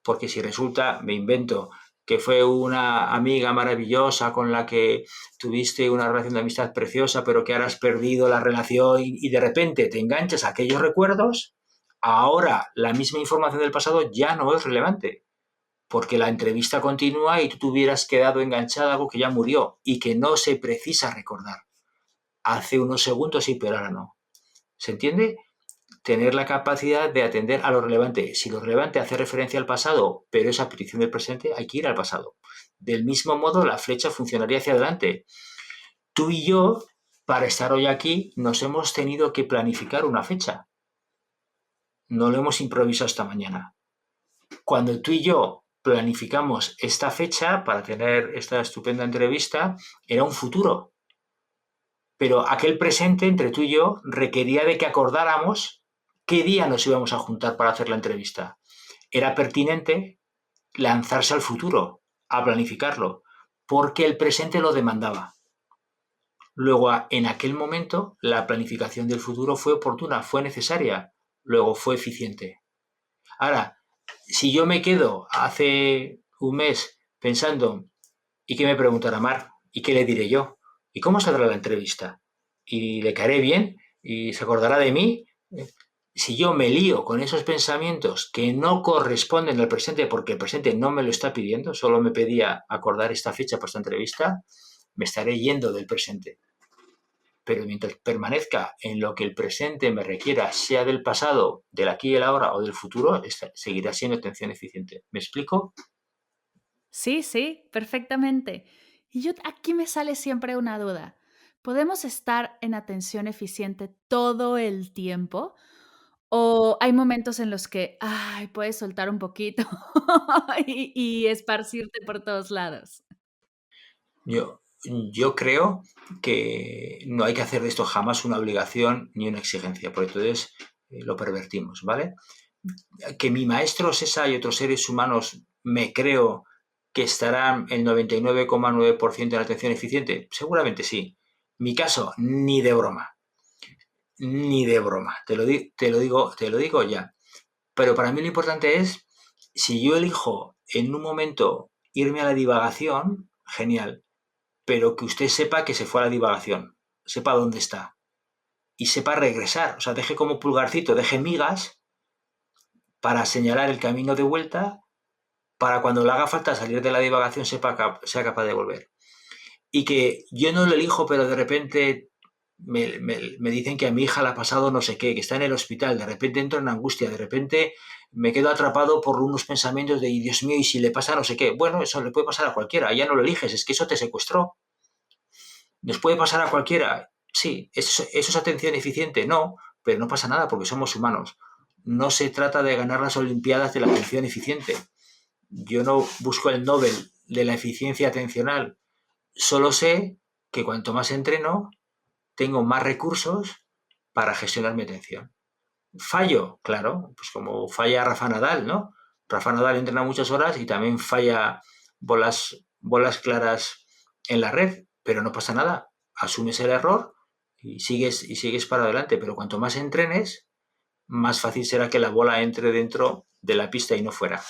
Porque si resulta, me invento, que fue una amiga maravillosa con la que tuviste una relación de amistad preciosa, pero que ahora has perdido la relación y de repente te enganchas a aquellos recuerdos, ahora la misma información del pasado ya no es relevante, porque la entrevista continúa y tú te hubieras quedado enganchada a algo que ya murió y que no se precisa recordar. Hace unos segundos sí, pero ahora no. ¿Se entiende? Tener la capacidad de atender a lo relevante. Si lo relevante hace referencia al pasado, pero es a petición del presente, hay que ir al pasado. Del mismo modo, la flecha funcionaría hacia adelante. Tú y yo, para estar hoy aquí, nos hemos tenido que planificar una fecha. No lo hemos improvisado esta mañana. Cuando tú y yo planificamos esta fecha para tener esta estupenda entrevista, era un futuro. Pero aquel presente entre tú y yo requería de que acordáramos qué día nos íbamos a juntar para hacer la entrevista. Era pertinente lanzarse al futuro, a planificarlo, porque el presente lo demandaba. Luego, en aquel momento, la planificación del futuro fue oportuna, fue necesaria, luego fue eficiente. Ahora, si yo me quedo hace un mes pensando, ¿y qué me preguntará Mar? ¿Y qué le diré yo? ¿Y cómo saldrá la entrevista? ¿Y le caeré bien? ¿Y se acordará de mí? Si yo me lío con esos pensamientos que no corresponden al presente porque el presente no me lo está pidiendo, solo me pedía acordar esta fecha para esta entrevista, me estaré yendo del presente. Pero mientras permanezca en lo que el presente me requiera, sea del pasado, del aquí y el ahora o del futuro, seguirá siendo atención eficiente. ¿Me explico? Sí, sí, perfectamente. Y aquí me sale siempre una duda. ¿Podemos estar en atención eficiente todo el tiempo? ¿O hay momentos en los que, ay, puedes soltar un poquito y esparcirte por todos lados? Yo, yo creo que no hay que hacer de esto jamás una obligación ni una exigencia, porque entonces lo pervertimos, ¿vale? Que mi maestro Sesa y otros seres humanos me creo que estarán el 99,9% en atención eficiente, seguramente sí. Mi caso, ni de broma, ni de broma, te lo digo ya. Pero para mí lo importante es, si yo elijo en un momento irme a la divagación, genial, pero que usted sepa que se fue a la divagación, sepa dónde está y sepa regresar, o sea, deje como pulgarcito, deje migas para señalar el camino de vuelta para cuando le haga falta salir de la divagación sea capaz de volver. Y que yo no lo elijo, pero de repente me dicen que a mi hija le ha pasado no sé qué, que está en el hospital, de repente entro en angustia, de repente me quedo atrapado por unos pensamientos de, Dios mío, y si le pasa no sé qué. Bueno, eso le puede pasar a cualquiera, ya no lo eliges, es que eso te secuestró. ¿Nos puede pasar a cualquiera? Sí. ¿Eso es atención eficiente? No, pero no pasa nada porque somos humanos. No se trata de ganar las Olimpiadas de la atención eficiente. Yo no busco el Nobel de la eficiencia atencional. Solo sé que cuanto más entreno, tengo más recursos para gestionar mi atención. Fallo, claro, pues como falla Rafa Nadal, ¿no? Rafa Nadal entrena muchas horas y también falla bolas claras en la red, pero no pasa nada. Asumes el error y sigues para adelante. Pero cuanto más entrenes, más fácil será que la bola entre dentro de la pista y no fuera.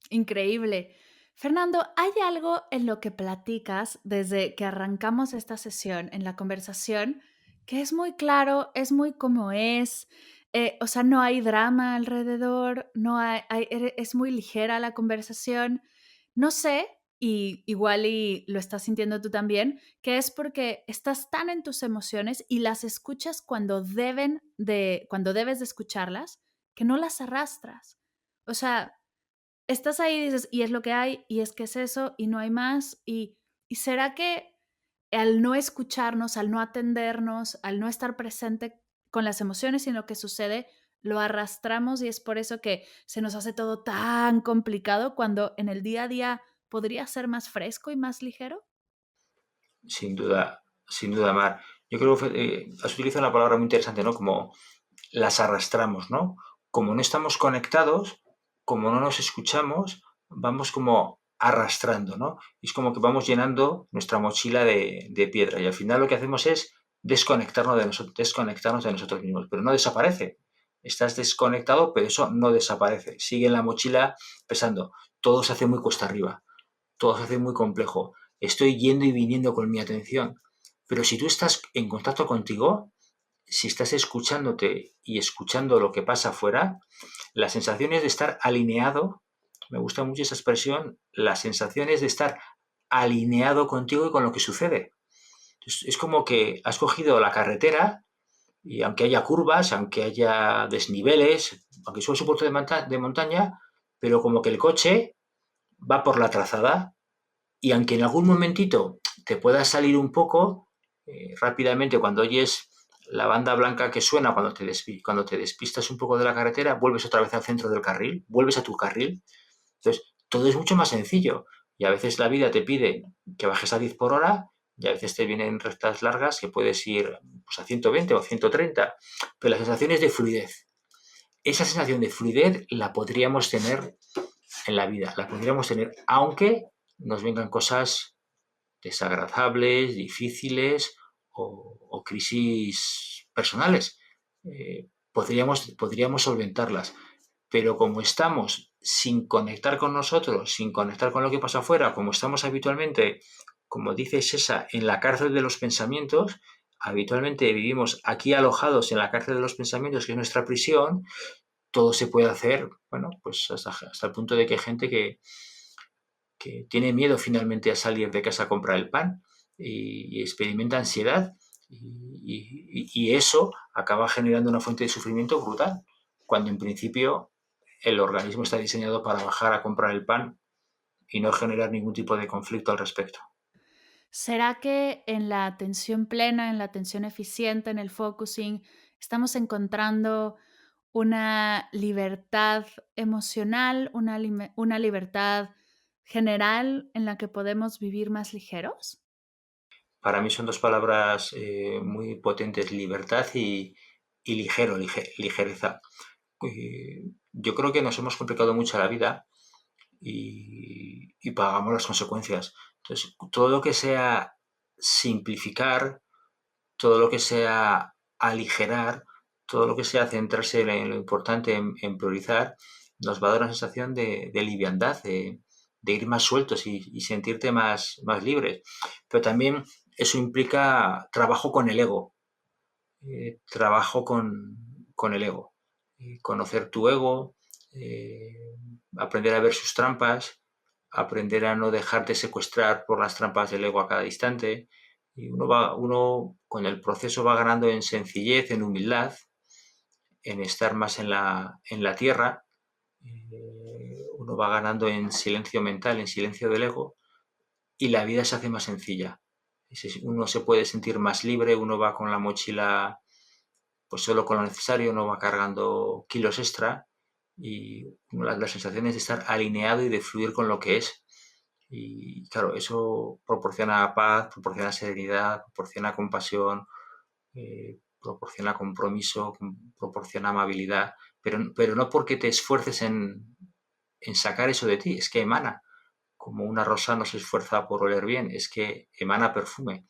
Increíble. Fernando, ¿hay algo en lo que platicas desde que arrancamos esta sesión, en la conversación, que es muy claro, es muy como es? O sea, no hay drama alrededor, no es muy ligera la conversación. No sé, y igual y lo estás sintiendo tú también, que es porque estás tan en tus emociones y las escuchas cuando debes de escucharlas, que no las arrastras. O sea, estás ahí y dices, y es lo que hay, y es que es eso, y no hay más, y será que al no escucharnos, al no atendernos, al no estar presente con las emociones y en lo que sucede, lo arrastramos y es por eso que se nos hace todo tan complicado cuando en el día a día podría ser más fresco y más ligero? sin duda, Mar. Yo creo que has utilizado una palabra muy interesante, ¿no? Como las arrastramos, ¿no? Como no estamos conectados, como no nos escuchamos, vamos como arrastrando, ¿no? Y es como que vamos llenando nuestra mochila de piedra y al final lo que hacemos es desconectarnos de nosotros mismos, pero no desaparece. Estás desconectado, pero eso no desaparece. Sigue en la mochila pesando. Todo se hace muy cuesta arriba, todo se hace muy complejo. Estoy yendo y viniendo con mi atención. Pero si tú estás en contacto contigo, si estás escuchándote y escuchando lo que pasa afuera, la sensación es de estar alineado, me gusta mucho esa expresión, la sensación es de estar alineado contigo y con lo que sucede. Es como que has cogido la carretera y aunque haya curvas, aunque haya desniveles, aunque subas un puerto de montaña, pero como que el coche va por la trazada y aunque en algún momentito te puedas salir un poco, rápidamente cuando oyes la banda blanca que suena cuando te despistas un poco de la carretera, vuelves otra vez al centro del carril, vuelves a tu carril. Entonces, todo es mucho más sencillo. Y a veces la vida te pide que bajes a 10 por hora y a veces te vienen rectas largas que puedes ir pues, a 120 o 130. Pero la sensación es de fluidez. Esa sensación de fluidez la podríamos tener en la vida, la podríamos tener, aunque nos vengan cosas desagradables, difíciles o crisis personales. Podríamos solventarlas, pero como estamos sin conectar con nosotros, sin conectar con lo que pasa afuera, como estamos habitualmente, como dice Sesa, en la cárcel de los pensamientos, habitualmente vivimos aquí alojados en la cárcel de los pensamientos, que es nuestra prisión, todo se puede hacer, bueno, pues hasta el punto de que hay gente que tiene miedo finalmente a salir de casa a comprar el pan y experimenta ansiedad y eso acaba generando una fuente de sufrimiento brutal, cuando en principio el organismo está diseñado para bajar a comprar el pan y no generar ningún tipo de conflicto al respecto. ¿Será que en la atención plena, en la atención eficiente, en el focusing, estamos encontrando una libertad emocional, una libertad general en la que podemos vivir más ligeros? Para mí son dos palabras muy potentes, libertad y ligereza. Yo creo que nos hemos complicado mucho la vida y pagamos las consecuencias. Entonces, todo lo que sea simplificar, todo lo que sea aligerar, todo lo que sea centrarse en lo importante, en priorizar, nos va a dar una sensación de liviandad, de ir más sueltos y sentirte más libres. Pero también eso implica trabajo con el ego, trabajo con el ego, conocer tu ego, aprender a ver sus trampas, aprender a no dejarte secuestrar por las trampas del ego a cada instante. Y uno con el proceso va ganando en sencillez, en humildad, en estar más en la tierra. Uno va ganando en silencio mental, en silencio del ego, y la vida se hace más sencilla. Uno se puede sentir más libre, uno va con la mochila pues solo con lo necesario, no va cargando kilos extra y las sensaciones de estar alineado y de fluir con lo que es. Y claro, eso proporciona paz, proporciona serenidad, proporciona compasión, proporciona compromiso, proporciona amabilidad, pero no porque te esfuerces en sacar eso de ti, es que emana. Como una rosa no se esfuerza por oler bien, es que emana perfume,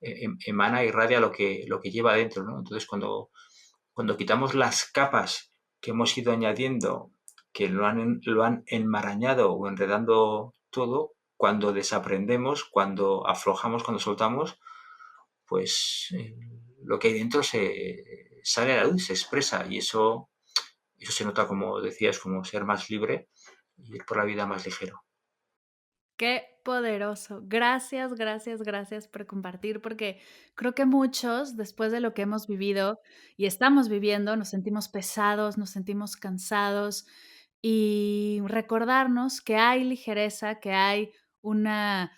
emana y irradia lo que lleva adentro, ¿no? Entonces, cuando quitamos las capas que hemos ido añadiendo, que lo han enmarañado o enredando todo, cuando desaprendemos, cuando aflojamos, cuando soltamos, pues lo que hay dentro sale a la luz, se expresa y eso se nota, como decías, como ser más libre y ir por la vida más ligero. Qué poderoso. Gracias, gracias, gracias por compartir, porque creo que muchos, después de lo que hemos vivido y estamos viviendo, nos sentimos pesados, nos sentimos cansados y recordarnos que hay ligereza, que hay una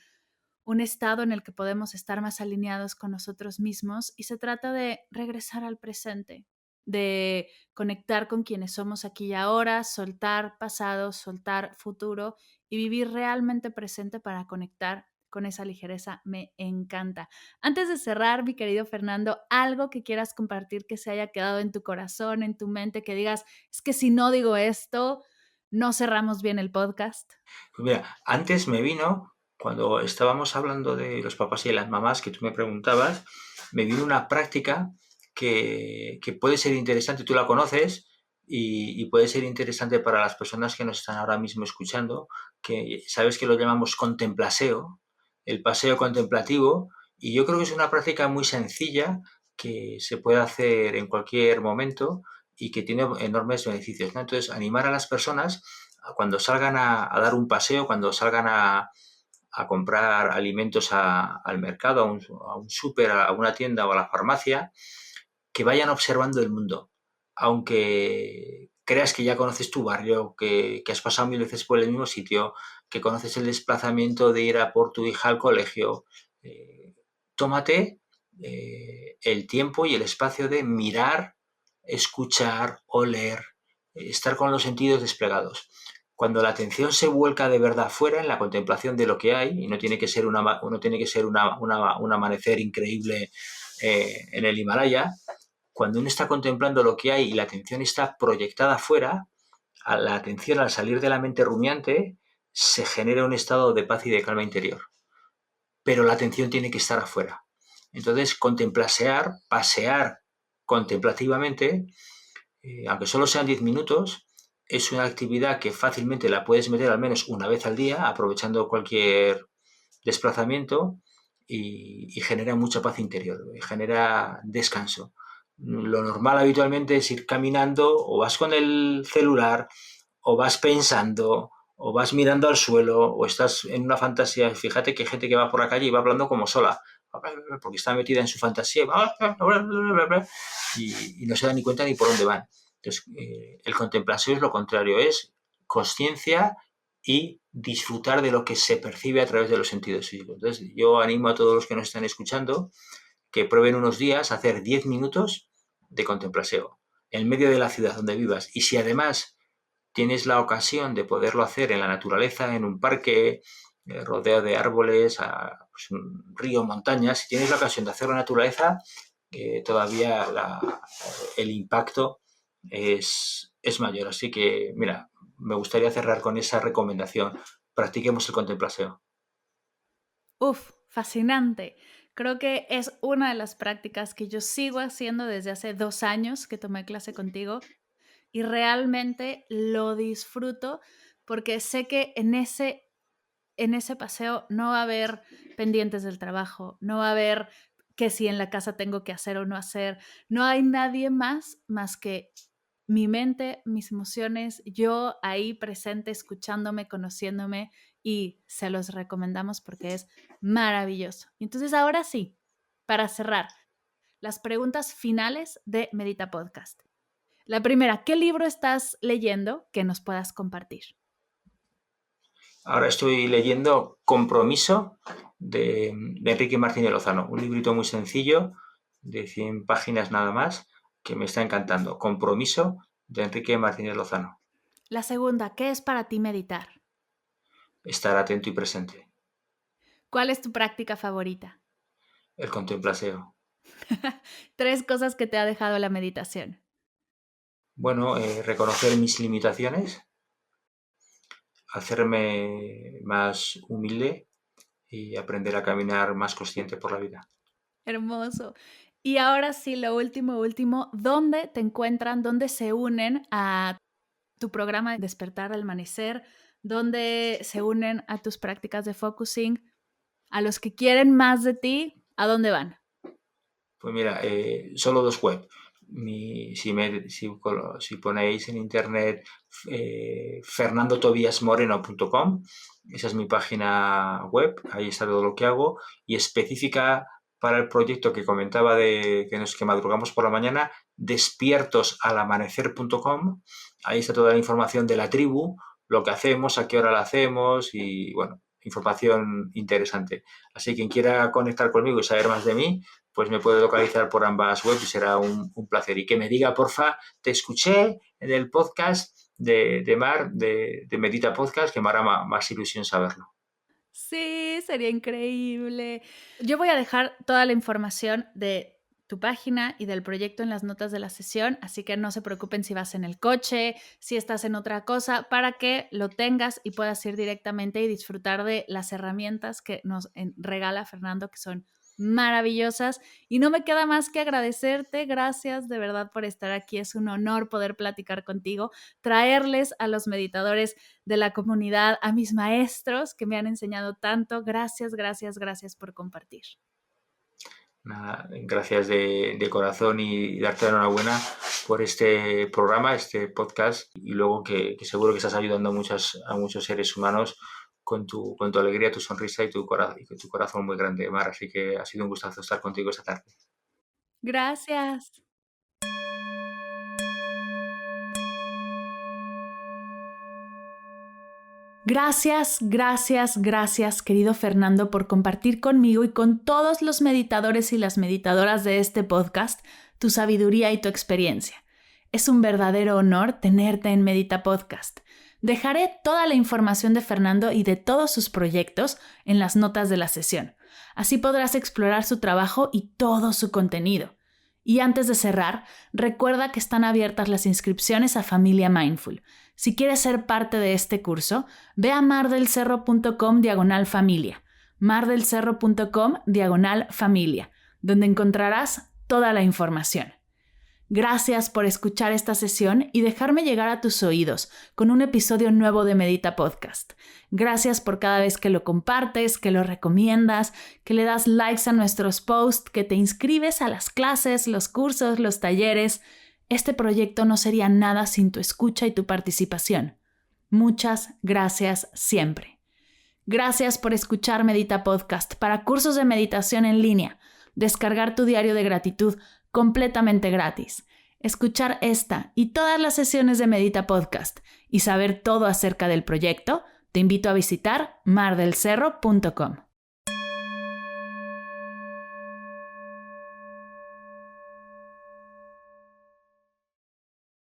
un estado en el que podemos estar más alineados con nosotros mismos y se trata de regresar al presente, de conectar con quienes somos aquí y ahora, soltar pasado, soltar futuro y vivir realmente presente para conectar con esa ligereza, me encanta. Antes de cerrar, mi querido Fernando, algo que quieras compartir que se haya quedado en tu corazón, en tu mente, que digas, es que si no digo esto, no cerramos bien el podcast. Pues mira, antes me vino, cuando estábamos hablando de los papás y de las mamás que tú me preguntabas, me vino una práctica que puede ser interesante, tú la conoces y puede ser interesante para las personas que nos están ahora mismo escuchando, que sabes que lo llamamos contemplaseo, el paseo contemplativo, y yo creo que es una práctica muy sencilla que se puede hacer en cualquier momento y que tiene enormes beneficios, ¿no? Entonces, animar a las personas cuando salgan a dar un paseo, cuando salgan a comprar alimentos al mercado, a un súper, a una tienda o a la farmacia, que vayan observando el mundo. Aunque creas que ya conoces tu barrio, que has pasado mil veces por el mismo sitio, que conoces el desplazamiento de ir a por tu hija al colegio, tómate el tiempo y el espacio de mirar, escuchar, oler, estar con los sentidos desplegados. Cuando la atención se vuelca de verdad fuera en la contemplación de lo que hay, y no tiene que ser, un amanecer increíble en el Himalaya, cuando uno está contemplando lo que hay y la atención está proyectada fuera, a la atención al salir de la mente rumiante se genera un estado de paz y de calma interior. Pero la atención tiene que estar afuera. Entonces, pasear contemplativamente, aunque solo sean 10 minutos, es una actividad que fácilmente la puedes meter al menos una vez al día, aprovechando cualquier desplazamiento y genera mucha paz interior, genera descanso. Lo normal habitualmente es ir caminando o vas con el celular o vas pensando o vas mirando al suelo o estás en una fantasía. Fíjate que hay gente que va por la calle y va hablando como sola porque está metida en su fantasía y no se da ni cuenta ni por dónde van. Entonces, el contemplación es lo contrario, es conciencia y disfrutar de lo que se percibe a través de los sentidos físicos. Entonces, yo animo a todos los que nos están escuchando que prueben unos días a hacer 10 minutos de contemplación en medio de la ciudad donde vivas. Y si además tienes la ocasión de poderlo hacer en la naturaleza, en un parque, rodeado de árboles, pues, un río, montañas, si tienes la ocasión de hacerlo en la naturaleza, todavía el impacto es mayor. Así que, mira, me gustaría cerrar con esa recomendación. Practiquemos el contemplación. Uf, fascinante. Creo que es una de las prácticas que yo sigo haciendo desde hace 2 años que tomé clase contigo y realmente lo disfruto porque sé que en ese paseo no va a haber pendientes del trabajo, no va a haber que si en la casa tengo que hacer o no hacer, no hay nadie más que mi mente, mis emociones, yo ahí presente, escuchándome, conociéndome y se los recomendamos porque es maravilloso. Y entonces ahora sí, para cerrar, las preguntas finales de Medita Podcast. La primera, ¿qué libro estás leyendo que nos puedas compartir? Ahora estoy leyendo Compromiso de Enrique Martínez Lozano, un librito muy sencillo de 100 páginas nada más que me está encantando. Compromiso de Enrique Martínez Lozano. La segunda, ¿qué es para ti meditar? Estar atento y presente. ¿Cuál es tu práctica favorita? El contemplación. 3 cosas que te ha dejado la meditación. Bueno, reconocer mis limitaciones, hacerme más humilde y aprender a caminar más consciente por la vida. Hermoso. Y ahora sí, lo último, ¿dónde te encuentran? ¿Dónde se unen a tu programa de Despertar al Amanecer? ¿Dónde se unen a tus prácticas de focusing? A los que quieren más de ti, ¿a dónde van? Pues mira, solo 2 web. Si ponéis en internet fernandotobiasmoreno.com, esa es mi página web, ahí está todo lo que hago, y específica para el proyecto que comentaba que madrugamos por la mañana, despiertosalamanecer.com, ahí está toda la información de la tribu, lo que hacemos, a qué hora la hacemos y bueno, información interesante. Así que quien quiera conectar conmigo y saber más de mí, pues me puede localizar por ambas webs y será un placer. Y que me diga, porfa, te escuché en el podcast de Mar, de Medita Podcast, que me hará más ilusión saberlo. Sí, sería increíble. Yo voy a dejar toda la información de tu página y del proyecto en las notas de la sesión, así que no se preocupen si vas en el coche, si estás en otra cosa, para que lo tengas y puedas ir directamente y disfrutar de las herramientas que nos regala Fernando, que son maravillosas. Y no me queda más que agradecerte. Gracias de verdad por estar aquí. Es un honor poder platicar contigo, traerles a los meditadores de la comunidad, a mis maestros que me han enseñado tanto. Gracias, gracias, gracias por compartir. Nada, gracias de corazón y darte la enhorabuena por este programa, este podcast, y luego que seguro que estás ayudando a muchos seres humanos con tu alegría, tu sonrisa y tu corazón muy grande, Mar. Así que ha sido un gustazo estar contigo esta tarde. Gracias. Gracias, gracias, gracias, querido Fernando, por compartir conmigo y con todos los meditadores y las meditadoras de este podcast tu sabiduría y tu experiencia. Es un verdadero honor tenerte en Medita Podcast. Dejaré toda la información de Fernando y de todos sus proyectos en las notas de la sesión. Así podrás explorar su trabajo y todo su contenido. Y antes de cerrar, recuerda que están abiertas las inscripciones a Familia Mindful. Si quieres ser parte de este curso, ve a mardelcerro.com/familia, mardelcerro.com/familia, donde encontrarás toda la información. Gracias por escuchar esta sesión y dejarme llegar a tus oídos con un episodio nuevo de Medita Podcast. Gracias por cada vez que lo compartes, que lo recomiendas, que le das likes a nuestros posts, que te inscribes a las clases, los cursos, los talleres. Este proyecto no sería nada sin tu escucha y tu participación. Muchas gracias siempre. Gracias por escuchar Medita Podcast para cursos de meditación en línea, descargar tu diario de gratitud completamente gratis, escuchar esta y todas las sesiones de Medita Podcast y saber todo acerca del proyecto, te invito a visitar mardelcerro.com.